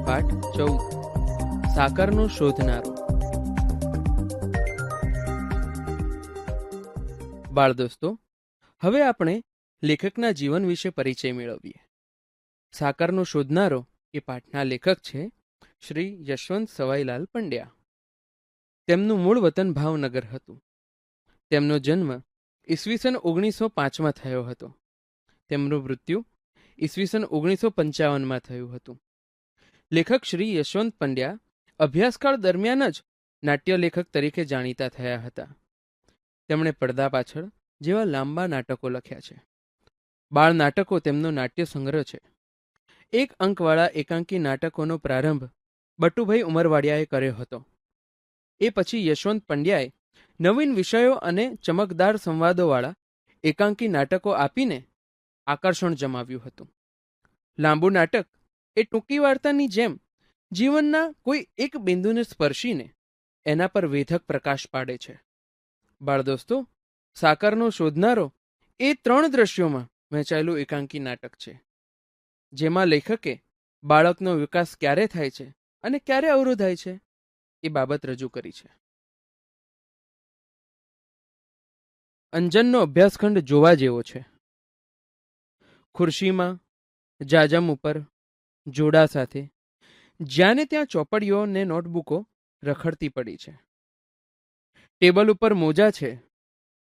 પાઠ 14 સાકરનો શોધનારો. બાળ દોસ્તો, હવે આપણે લેખકના જીવન વિશે પરિચય મેળવીએ. સાકરનો શોધનારો એ પાઠના લેખક છે શ્રી યશવંત સવાઈલાલ પંડ્યા. તેમનું મૂળ વતન ભાવનગર હતું. તેમનો જન્મ ઈસવીસન 1905માં થયો હતો. તેમનું મૃત્યુ ઈસવીસન 1955માં થયું હતું. લેખક શ્રી યશવંત પંડ્યા અભ્યાસકાળ દરમિયાન જ નાટ્યલેખક તરીકે જાણીતા થયા હતા. તેમણે પડદા પાછળ જેવા લાંબા નાટકો લખ્યા છે. બાળ નાટકો તેમનો નાટ્ય સંગ્રહ છે. 1 અંકવાળા એકાંકી નાટકોનો પ્રારંભ બટુભાઈ ઉમરવાડિયાએ કર્યો હતો. એ પછી યશવંત પંડ્યાએ નવીન વિષયો અને ચમકદાર સંવાદોવાળા એકાંકી નાટકો આપીને આકર્ષણ જમાવ્યું હતું. લાંબુ નાટક એ ટૂંકી વાર્તાની જેમ જીવનના કોઈ એક બિંદુને સ્પર્શીને એના પર વેધક પ્રકાશ પાડે છે. બાળ દોસ્તો, સાકરનો શોધનારો એ 3 દ્રશ્યોમાં વહેંચાયેલું એકાંકી નાટક છે, જેમાં લેખકે બાળકનો વિકાસ ક્યારે થાય છે અને ક્યારે અવરોધાય છે એ બાબત રજૂ કરી છે. અંજનનો અભ્યાસખંડ જોવા જેવો છે. ખુરશીમાં જાજમ ઉપર જોડા સાથે જ્યાં ને ત્યાં ચોપડીઓ ને નોટબુકો રખડતી પડી છે. ટેબલ ઉપર મોજા છે.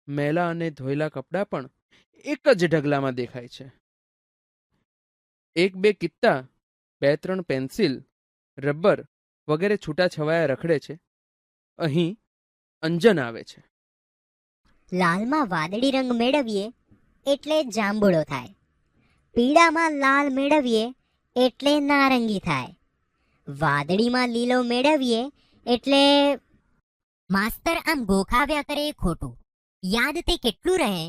મેલા અને ધોયેલા કપડાં પણ એક જ ઢગલામાં દેખાય છે. 1-2 કિત્તા, 2-3 પેન્સિલ, રબર વગેરે છૂટાછવાયા રખડે છે. અહીં અંજન આવે છે. લાલમાં વાદળી રંગ મેળવીએ એટલે જાંબુડો થાય. પીળામાં લાલ મેળવીએ એટલે નારંગી થાય. વાદળીમાં લીલો મેળવીએ એટલે માસ્તર આમ ગોખાવ્યા કરે એ ખોટું. યાદ તે કેટલું રહે?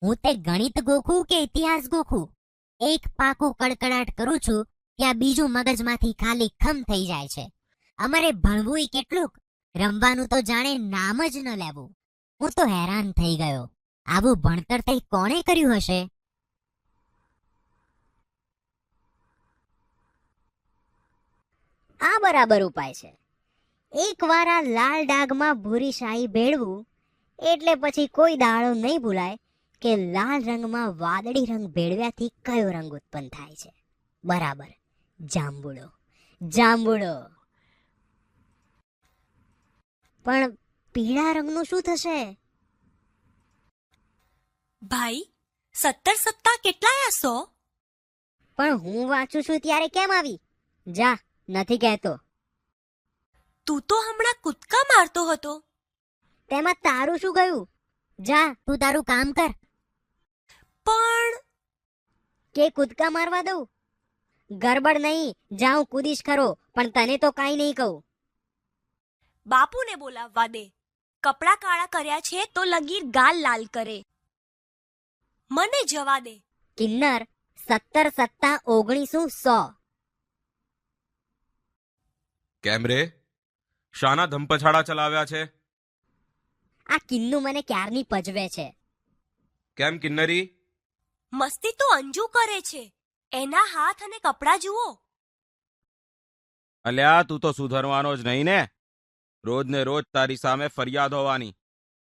હું તે ગણિત ગોખું કે ઇતિહાસ ગોખું? એક પાકું કડકડાટ કરું છું ત્યાં બીજું મગજમાંથી ખાલી ખમ થઈ જાય છે. અમારે ભણવું કેટલુંક, રમવાનું તો જાણે નામ જ ન લેવું. હું તો હેરાન થઈ ગયો. આવું ભણતર તે કોણે કર્યું હશે? આ બરાબર ઉપાય છે. એકવાર આ લાલ ડાઘમાં ભૂરી શાહી ભેળવું એટલે પછી કોઈ દાડો નહીં ભૂલાય કે લાલ રંગમાં વાદળી રંગ ભેળવ્યાથી કયો રંગ ઉત્પન્ન થાય છે. બરાબર, જાંબુડો. જાંબુડો. પણ પીળા રંગનું શું થશે? ભાઈ, 17 સત્તા કેટલાયા 100? પણ હું વાંચું છું ત્યારે કેમ આવી? જા, નથી કહેતો. તું તો હમણાં કૂદકા મારતો હતો. તેમાં તારું શું ગયું? જા, તું તારું કામ કર. પણ કે કૂદકા મારવા દઉં? ગરબડ નહીં, જાઉં કૂદીશ ખરો, પણ તને તો કાંઈ નહીં કહું. બાપુને બોલાવવા દે. કપડાં કાળા કર્યા છે તો લગીર ગાલ લાલ કરે. મને જવા દે. કિન્નર, 17 સત્તા 19 100. કેમ રે? શાના ધમપછાડા ચલાવ્યા છે? આ કિન્નુ મને ક્યારની પજવે છે. કેમ કિન્નરી? મસ્તી તો અંજુ કરે છે. એના હાથ અને કપડાં જુઓ. અલ્યા, તું તો સુધરવાનો જ નહીં ને. રોજ ને રોજ તારી સામે ફરિયાદ હોવાની.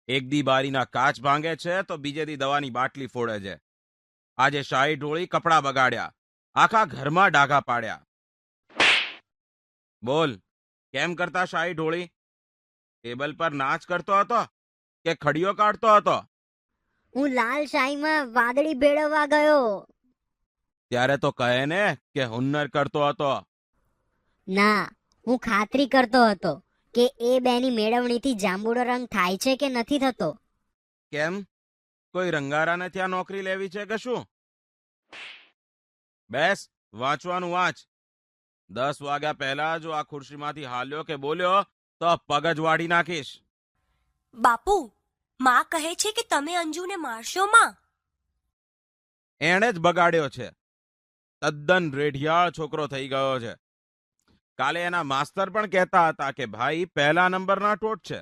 એક દી બારીના કાચ ભાંગે છે તો બીજે દી દવાની બાટલી ફોડે છે. આજે શાહી ઢોળી કપડાં બગાડ્યા, આખા ઘરમાં ડાઘા પાડ્યા. બોલ, કેમ કરતા શાહી ઢોળી? ટેબલ પર નાચ કરતો હતો કે ખડીઓ કાઢતો હતો? હું લાલ શાહીમાં વાદળી ભેળવવા ગયો. ત્યારે તો કહે ને કે હુન્નર કરતો હતો. ના, હું ખાતરી કરતો હતો કે એ બેની મેળવણીથી જાંબુડો રંગ થાય છે કે નથી થતો. કેમ? કોઈ રંગારાને ત્યાં નોકરી લેવી છે કે શું? બેસ, વાંચવાનું વાંચ. 10 વાગ્યા પહેલા જો આ ખુરશીમાંથી હાલ્યો કે બોલ્યો તો પગ જ વાળી નાખીશ. બાપુ, માં કહે છે કે તમે અંજુને મારશો માં. એણે જ બગાડ્યો છે. તદ્દન રેઢિયાળ છોકરો થઈ ગયો છે. કાલે એના માસ્તર પણ કહેતા હતા કે ભાઈ પહેલા નંબરના ટોટ છે.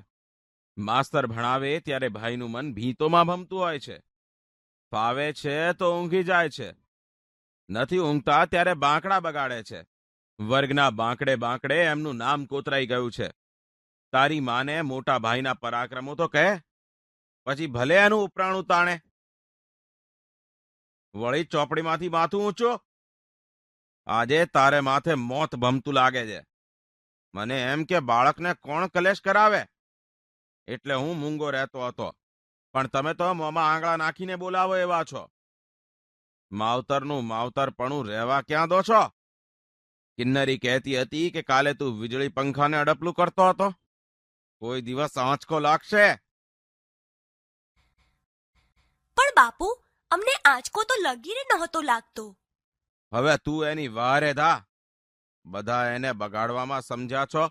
માસ્તર ભણાવે ત્યારે ભાઈનું મન ભીંતોમાં ભમતું હોય છે. ફાવે છે તો ઊંઘી જાય છે, નથી ઊંઘતા ત્યારે બાંકડા બગાડે છે. વર્ગના બાંકડે બાંકડે એમનું નામ કોતરાઈ ગયું છે. તારી માને મોટા ભાઈના પરાક્રમો તો કહે, પછી ભલે એનું ઉપરાણું તાણે. વળી ચોપડીમાંથી માથું ઊંચો. આજે તારે માથે મોત ભમતું લાગે છે. મને એમ કે બાળકને કોણ કલેશ કરાવે, એટલે હું મૂંગો રહેતો હતો. પણ તમે તો મોંમાં આંગળા નાખીને બોલાવો એવા છો. માવતરનું માવતરપણું રહેવા ક્યાં દો છો? કિન્નરી કહેતી હતી કે કાલે તું વીજળી પંખાને અડપલું કરતો હતો. કોઈ દિવસ આંચકો લાગશે. પણ બાપુ, અમને આંચકો તો લગીરે નહોતો લાગતો. હવે તું એની વારે થા. બધા એને બગાડવામાં સમજ્યા છો.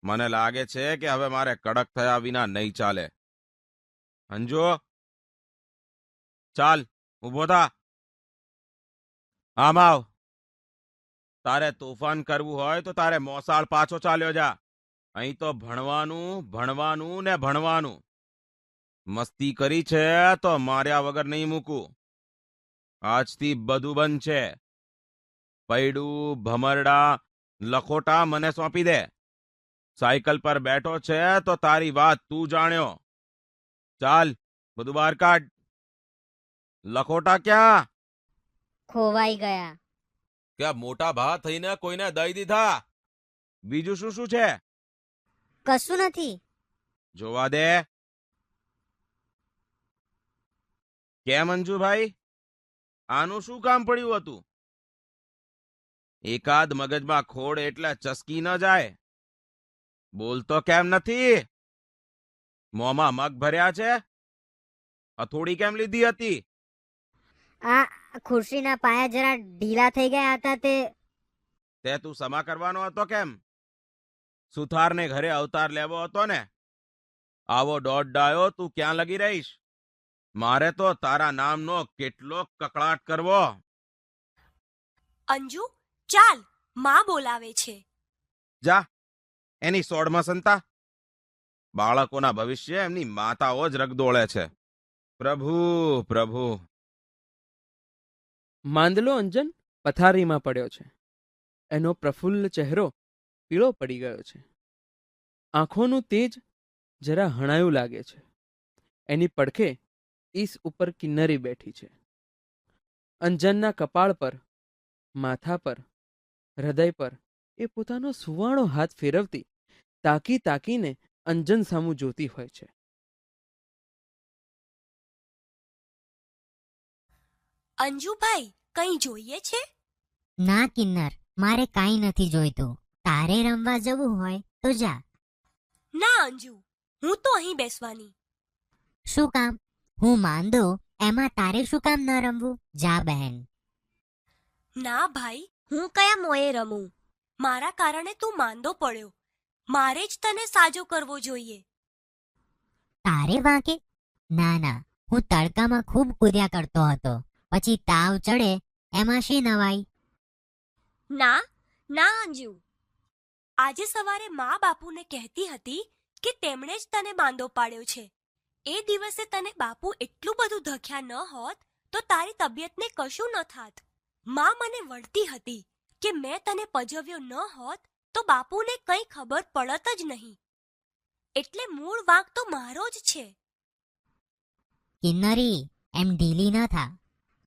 મને લાગે છે કે હવે મારે કડક થયા વિના નહીં ચાલે. અંજુ, ચાલ ઊભો થા. આમ આવ. તારે તોફાન કરવું હોય તો તારે મોસાળ પાછો ચાલ્યો જા. અહીં તો ભણવાનું ભણવાનું ને ભણવાનું. મસ્તી કરી છે તો માર્યા વગર નહીં મૂકું. આજથી બધું બંધ છે. પૈડું, ભમરડા, લખોટા મને સોંપી દે. સાયકલ પર બેઠો છે તો તારી વાત તું જાણ્યો. ચાલ બધું બહાર કાઢ. લખોટા ક્યાં? ખોવાઈ ગયા. કે મોટા ભા થઈને કોઈને દઈ દીધા? બીજું શું શું છે? કશું નથી. જોવા દે. કેમ અંજુભાઈ, આનું શું કામ પડ્યું હતું? એકાદ મગજમાં ખોડ એટલે ચસકી ન જાય. બોલતો કેમ નથી? મોંમાં મગ ભર્યા છે? હથોડી કેમ લીધી હતી? આ ખુરશીના પાયા જરા ઢીલા થઈ ગયા હતા તે તું સમા કરવાનો હતો કેમ? સુથારને ઘરે અવતાર લેવો હતો ને? આવો દોઢ ડાયો તું ક્યાં લગી રહીશ? મારે તો તારા નામનો કેટલો કકળાટ કરવો. અંજુ, ચાલ, માં બોલાવે છે. જા, એની સોડમાં સંતા. બાળકોના ભવિષ્ય એમની માતાઓ જ રગદોળે છે. પ્રભુ પ્રભુ. માંદલો અંજન પથારીમાં પડ્યો છે. એનો પ્રફુલ્લ ચહેરો પીળો પડી ગયો છે. આંખોનું તેજ જરા હણાયું લાગે છે. એની પડખે ઈસ ઉપર કિન્નરી બેઠી છે. અંજનના કપાળ પર, માથા પર, હૃદય પર એ પોતાનો સુવાળો હાથ ફેરવતી તાકી તાકીને અંજન સામું જોતી હોય છે. અંજુભાઈ, કંઈ જોઈએ છે? ના કિન્નર, મારે કાંઈ નથી જોઈતું. તારે રમવા જવું હોય તો જા. ના અંજુ, હું તો અહીં બેસવાની. શું કામ? હું માંદો, એમાં તારે શું કામ ન રમવું? જા બહેન. ના ભાઈ, હું કયા મોએ રમું? મારા કારણે તું માંદો પડ્યો. મારે જ તને સાજો કરવો જોઈએ. તારે વાંકે? ના ના, હું તડકામાં ખૂબ કૂદ્યા કરતો હતો. પછી તાવ ચડે એમાં શી નવાઈ? ના ના અંજુ, આજે સવારે મા બાપુને કહેતી હતી કે તેમણે જ તને માંદો પાડ્યો છે. એ દિવસે તને બાપુ એટલું બધું ધક્યા ન હોત તો તારી તબિયતને કશું ન થાત. મા મને વળતી હતી કે મેં તને પજવ્યો ન હોત તો બાપુને કંઈ ખબર પડત જ નહીં. એટલે મૂળ વાંક તો મારો જ છે. કિન્નરી, એમ ઢીલી ન થા.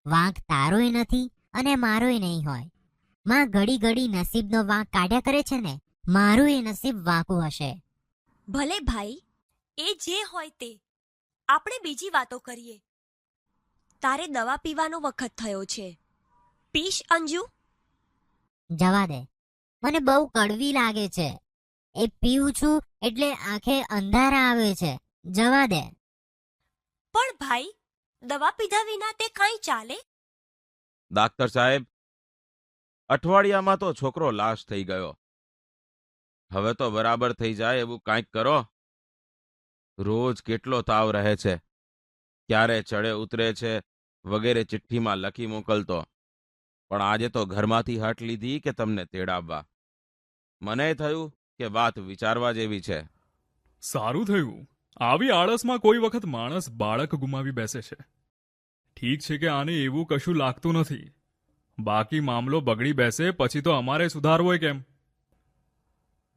વાંક તારોય નથી અને મારોય નહીં હોય. માં ઘડી ઘડી નસીબનો વાંક કાઢ્યા કરે છે ને, મારું એ નસીબ વાંકું હશે. ભલે ભાઈ, એ જે હોય તે. આપણે બીજી વાતો કરીએ. તારે દવા પીવાનો વખત થયો છે. પીશ અંજુ? જવા દે, મને બહુ કડવી લાગે છે. એ પીવું છું એટલે આંખે અંધારા આવે છે. જવા દે. પણ ભાઈ, દવા પીધા વિના તે કાંઈ ચાલે? ડાક્ટર સાહેબ, અઠવાડિયામાં તો છોકરો લાશ થઈ ગયો. હવે તો બરાબર થઈ જાય એવું કાંઈક કરો. રોજ કેટલો તાવ રહે છે, ક્યારે ચડે ઉતરે છે વગેરે ચિઠ્ઠીમાં લખી મોકલતો. પણ આજે તો ઘરમાંથી હટ લીધી કે તમને તેડાવવા. મને થયું કે વાત વિચારવા જેવી છે. સારું થયું. આવી આળસમાં કોઈ વખત માણસ બાળક ગુમાવી બેસે છે. ઠીક છે કે આને એવું કશું લાગતું નથી. બાકી મામલો બગડી બેસે પછી તો અમારે સુધારવો કેમ?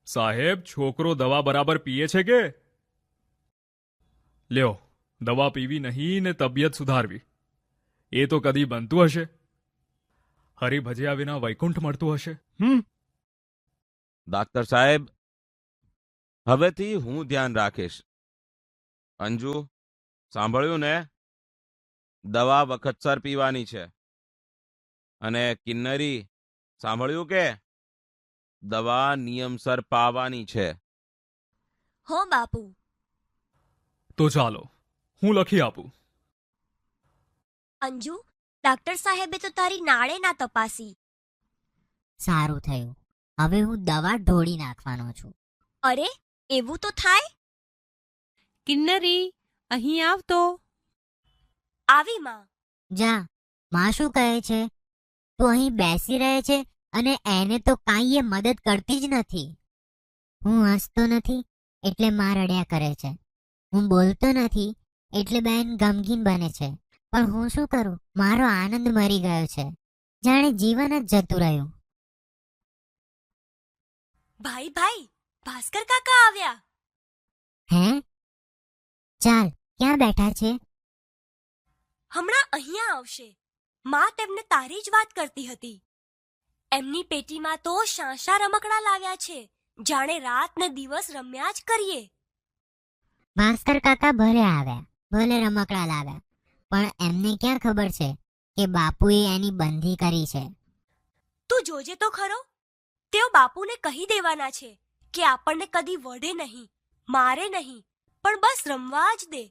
સાહેબ, છોકરો દવા બરાબર પીએ છે કે? લ્યો, દવા પીવી નહીં ને તબિયત સુધારવી, એ તો કદી બનતું હશે? હરિભજ્યા વિના વૈકુંઠ મળતું હશે? ડાક્ટર સાહેબ, હવેથી હું ધ્યાન રાખીશ. અંજુ, સાંભળ્યું ને? દવા વખતસર પીવાની છે. અને કિન્નરી, સાંભળ્યું કે? દવા નિયમસર પાવાની છે. હો બાપુ. તો ચાલો, હું લખી આપું. અંજુ, ડાક્ટર સાહેબે તો તારી નાળે ના તપાસી. સારું થયું. હવે હું દવા ઢોળી નાખવાનો છું. અરે, એવું તો થાય? કિન્નરી, અહીં આવ તો. આવી માં. જા, માં શું કહે છે? તું અહીં બેસી રહે છે અને એને તો કાંઈ મદદ કરતી જ નથી. હું હસતો નથી એટલે માં રડ્યા કરે છે. હું બોલતો નથી એટલે બેન ગમગીન બને છે. પણ હું શું કરું? મારો આનંદ મરી ગયો છે, જાણે જીવન જ જતું રહ્યું. ભાઈ ભાઈ, ભાસ્કર કાકા આવ્યા. હે? ચાલ, ક્યાં બેઠા છે? હમણાં અહીંયા આવશે. માં તેમને તારી જ વાત કરતી હતી. એમની પેટીમાં તો શાંશા રમકડા લાવ્યા છે, જાણે રાત ને દિવસ રમ્યા જ કરીએ. ભાસ્કર કાકા ભલે આવ્યા, ભલે રમકડા લાવ્યા, પણ એમને ક્યાં ખબર છે કે બાપુએ એની બંધી કરી છે. તું જોજે તો ખરો. તેઓ બાપુને કહી દેવાના છે કે આપણને કદી વઢે નહીં, મારે નહીં, પણ બસ રમવા જ દે.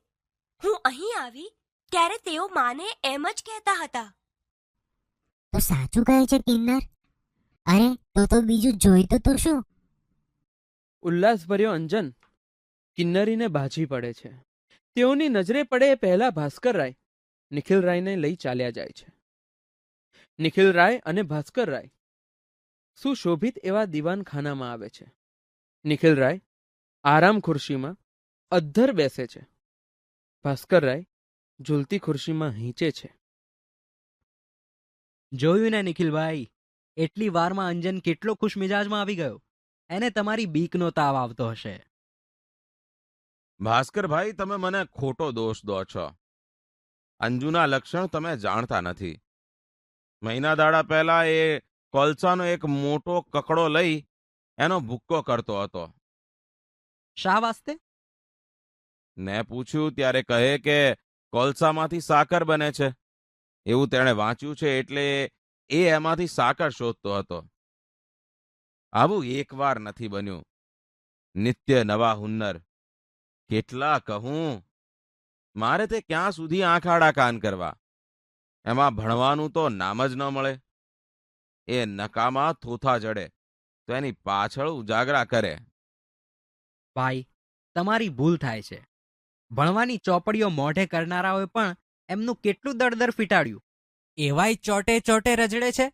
હું અહીં આવી ત્યારે તેઓ માને એમ જ કહેતા હતા. તો સાચું કહે છે કિન્નર? અરે, તો બીજું જોઈતું તો શું? ઉલ્લાસભર્યો અંજન કિન્નરીને બાજી પડે છે. તેઓની નજરે પડે એ પહેલા ભાસ્કર રાય નિખિલ રાયને લઈ ચાલ્યા જાય છે. નિખિલ રાય અને ભાસ્કર રાય સુશોભિત એવા દીવાનખાનામાં આવે છે. નિખિલ રાય આરામ ખુરશીમાં અદ્ધર બેસે છે. ભાસ્કર રાય ઝૂલતી ખુરશીમાં હીંચે છે. જોયું ને નિખિલભાઈ, એટલી વારમાં અંજન કેટલો ખુશ મિજાજમાં આવી ગયો. એને તમારી બીકનો તાવ આવતો હશે. ભાસ્કરભાઈ, તમે મને ખોટો દોષ દો છો. અંજુના લક્ષણ તમે જાણતા નથી. મહિના દાડા પહેલા એ કોલસાનો એક મોટો કકડો લઈ એનો ભૂક્કો કરતો હતો. શા વાસ્તે? ને પૂછ્યું ત્યારે કહે કે કોલસામાંથી સાકર બને છે. એવું તેણે વાંચ્યું છે એટલે એ એમાંથી સાકર શોધતો હતો. આવું એકવાર નથી બન્યું. નિત્ય નવા હુન્નર. કેટલા કહું, મારે તે ક્યાં સુધી આંખ આડા કાન કરવા? એમાં ભણવાનું તો નામ જ ન મળે. એ નકામા થોથા જડે તો એની પાછળ ઉજાગરા કરે. ભાઈ, તમારી ભૂલ થાય છે. ભણવાની ચોપડીઓ મોઢે કરનારાઓએ પણ એમનું કેટલું દળદર ફીટાડ્યું. એવાય ચોટે ચોટે રજડે છે.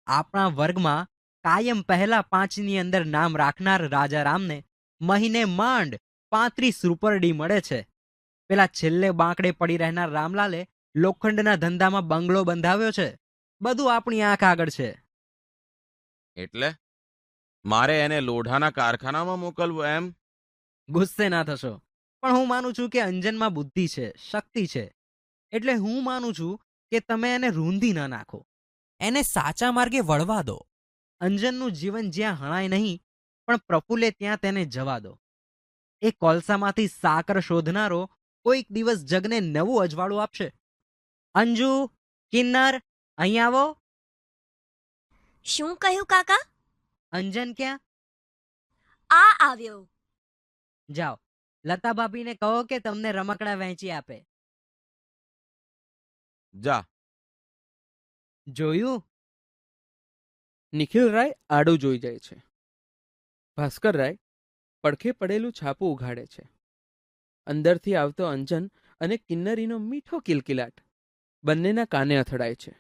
આપણા વર્ગમાં કાયમ પહેલા 5ની અંદર નામ રાખનાર રાજારામને મહિને માંડ 35 રૂપરડી મળે છે. પેલા છેલ્લે બાંકડે પડી રહેનાર રામલાલે લોખંડના ધંધામાં બંગલો બંધાવ્યો છે. બધું આપણી આંખ આગળ છે. એટલે મારે એને લોઢાના કારખાનામાં મોકલવો એમ? ગુસ્સે ના થશો, પણ હું માનું છું કે અંજનમાં બુદ્ધિ છે, શક્તિ છે. એટલે હું માનું છું કે તમે એને રૂંધી ન નાખો. એને સાચા માર્ગે વળવા દો. અંજનનું જીવન જ્યાં હણાય નહીં પણ પ્રફુલ્લે ત્યાં તેને જવા દો. એ કોલસામાંથી સાકર શોધનારો કોઈક દિવસ જગને નવું અજવાળું આપશે. અંજુ, કિન્નર, અહીં આવો. શું કહ્યું કાકા? અંજન ક્યાં? આ આવ્યો. જાઓ, લતા ભાભીને કહો કે તમને રમકડા વહેંચી આપે. જા. જોયું? નિખિલ રાય આડું જોઈ જાય છે. ભાસ્કર રાય પડખે પડેલું છાપું ઉઘાડે છે. અંદરથી આવતો અંજન અને કિન્નરીનો મીઠો કિલકિલાટ બંનેના કાને અથડાય છે.